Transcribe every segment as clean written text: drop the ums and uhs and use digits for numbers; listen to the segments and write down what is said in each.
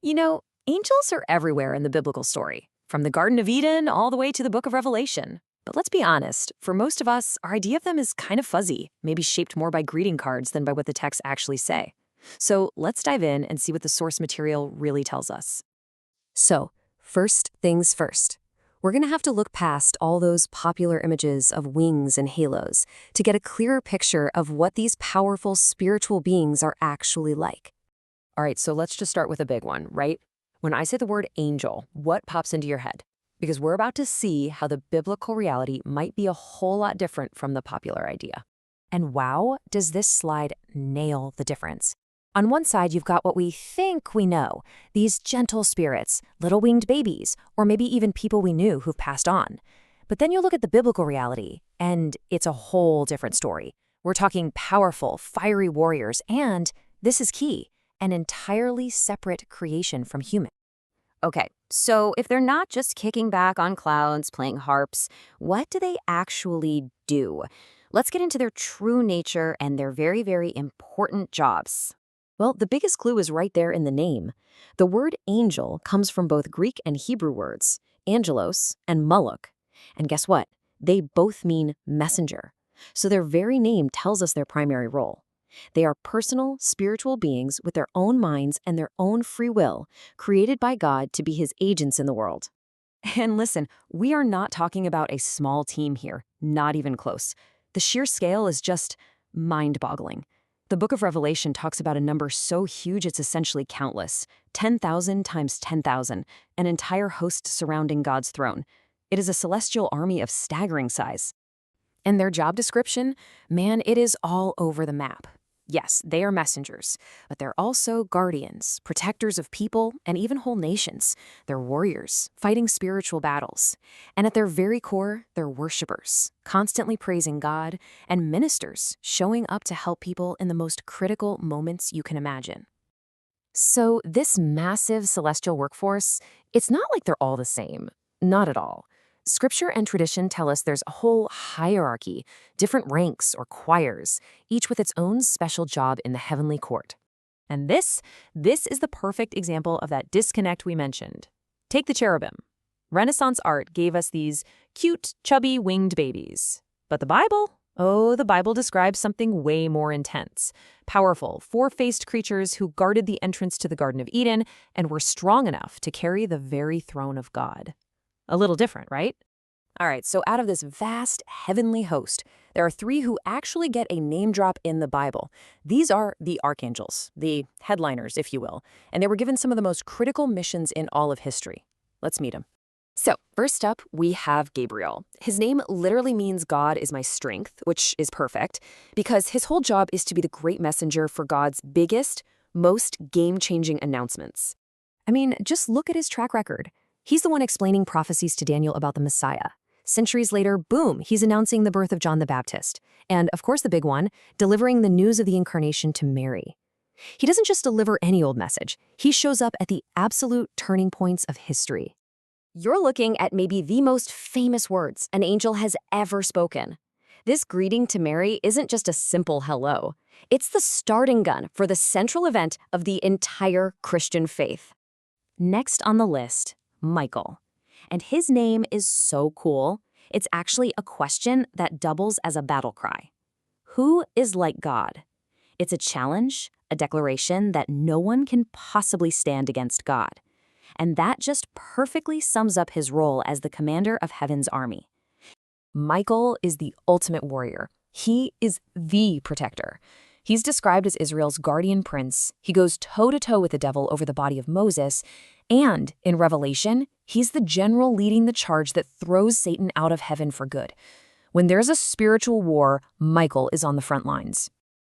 Angels are everywhere in the biblical story, from the Garden of Eden all the way to the book of Revelation. But let's be honest, for most of us, our idea of them is kind of fuzzy, maybe shaped more by greeting cards than by what the texts actually say. So let's dive in and see what the source material really tells us. So, first things first. We're going to have to look past all those popular images of wings and halos to get a clearer picture of what these powerful spiritual beings are actually like. All right, so let's just start with a big one, right? When I say the word angel, what pops into your head? Because we're about to see how the biblical reality might be a whole lot different from the popular idea. And wow, does this slide nail the difference. On one side, you've got what we think we know, these gentle spirits, little winged babies, or maybe even people we knew who've passed on. But then you look at the biblical reality, and it's a whole different story. We're talking powerful, fiery warriors, and, this is key, an entirely separate creation from human. Okay, so if they're not just kicking back on clouds, playing harps, what do they actually do? Let's get into their true nature and their very, very important jobs. Well, the biggest clue is right there in the name. The word angel comes from both Greek and Hebrew words, angelos and malak. And guess what? They both mean messenger. So their very name tells us their primary role. They are personal, spiritual beings with their own minds and their own free will, created by God to be his agents in the world. And listen, we are not talking about a small team here, not even close. The sheer scale is just mind-boggling. The book of Revelation talks about a number so huge it's essentially countless, 10,000 times 10,000, an entire host surrounding God's throne. It is a celestial army of staggering size. And their job description? Man, it is all over the map. Yes, they are messengers, but they're also guardians, protectors of people, and even whole nations. They're warriors, fighting spiritual battles. And at their very core, they're worshipers, constantly praising God, and ministers, showing up to help people in the most critical moments you can imagine. So this massive celestial workforce, it's not like they're all the same. Not at all. Scripture and tradition tell us there's a whole hierarchy, different ranks or choirs, each with its own special job in the heavenly court. And this is the perfect example of that disconnect we mentioned. Take the cherubim. Renaissance art gave us these cute, chubby, winged babies. But the Bible? Oh, the Bible describes something way more intense. Powerful, four-faced creatures who guarded the entrance to the Garden of Eden and were strong enough to carry the very throne of God. A little different, right? All right, so out of this vast heavenly host, there are three who actually get a name drop in the Bible. These are the archangels, the headliners, if you will, and they were given some of the most critical missions in all of history. Let's meet them. So, first up, we have Gabriel. His name literally means God is my strength, which is perfect, because his whole job is to be the great messenger for God's biggest, most game-changing announcements. I mean, just look at his track record. He's the one explaining prophecies to Daniel about the Messiah. Centuries later, boom, he's announcing the birth of John the Baptist. And, of course, the big one, delivering the news of the incarnation to Mary. He doesn't just deliver any old message. He shows up at the absolute turning points of history. You're looking at maybe the most famous words an angel has ever spoken. This greeting to Mary isn't just a simple hello. It's the starting gun for the central event of the entire Christian faith. Next on the list, Michael. And his name is so cool, it's actually a question that doubles as a battle cry. Who is like God? It's a challenge, a declaration that no one can possibly stand against God. And that just perfectly sums up his role as the commander of heaven's army. Michael is the ultimate warrior. He is the protector. He's described as Israel's guardian prince. He goes toe-to-toe with the devil over the body of Moses. And in Revelation, he's the general leading the charge that throws Satan out of heaven for good. When there's a spiritual war, Michael is on the front lines.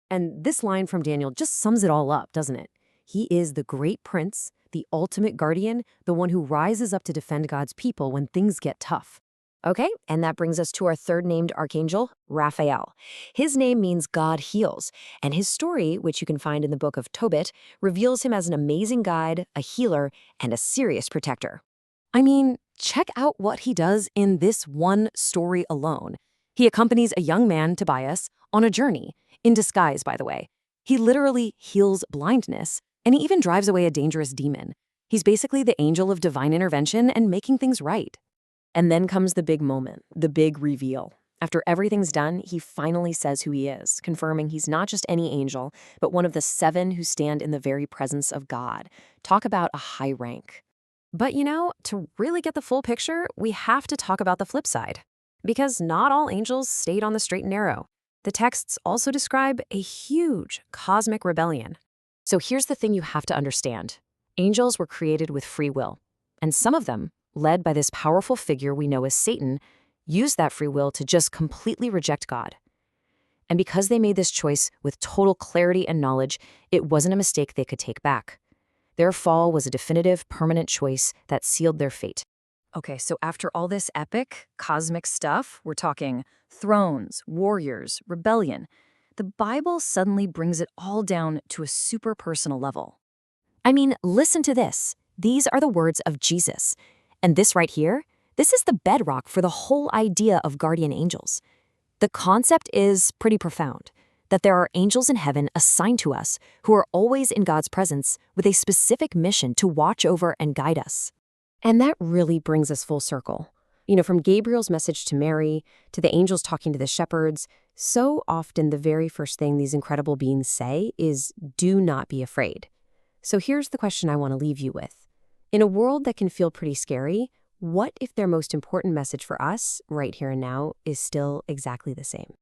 And this line from Daniel just sums it all up, doesn't it? He is the great prince, the ultimate guardian, the one who rises up to defend God's people when things get tough. Okay, and that brings us to our third named archangel, Raphael. His name means God heals, and his story, which you can find in the book of Tobit, reveals him as an amazing guide, a healer, and a serious protector. I mean, check out what he does in this one story alone. He accompanies a young man, Tobias, on a journey, in disguise, by the way. He literally heals blindness, and he even drives away a dangerous demon. He's basically the angel of divine intervention and making things right. And then comes the big moment, the big reveal. After everything's done, he finally says who he is, confirming he's not just any angel, but one of the 7 who stand in the very presence of God. Talk about a high rank. But to really get the full picture, we have to talk about the flip side. Because not all angels stayed on the straight and narrow. The texts also describe a huge cosmic rebellion. So here's the thing you have to understand. Angels were created with free will, and some of them, led by this powerful figure we know as Satan, used that free will to just completely reject God. And because they made this choice with total clarity and knowledge, it wasn't a mistake they could take back. Their fall was a definitive, permanent choice that sealed their fate. Okay, so after all this epic, cosmic stuff, we're talking thrones, warriors, rebellion, the Bible suddenly brings it all down to a super personal level. I mean, listen to this. These are the words of Jesus. And this right here, this is the bedrock for the whole idea of guardian angels. The concept is pretty profound, that there are angels in heaven assigned to us who are always in God's presence with a specific mission to watch over and guide us. And that really brings us full circle. From Gabriel's message to Mary, to the angels talking to the shepherds, so often the very first thing these incredible beings say is, do not be afraid. So here's the question I want to leave you with. In a world that can feel pretty scary, what if their most important message for us, right here and now, is still exactly the same?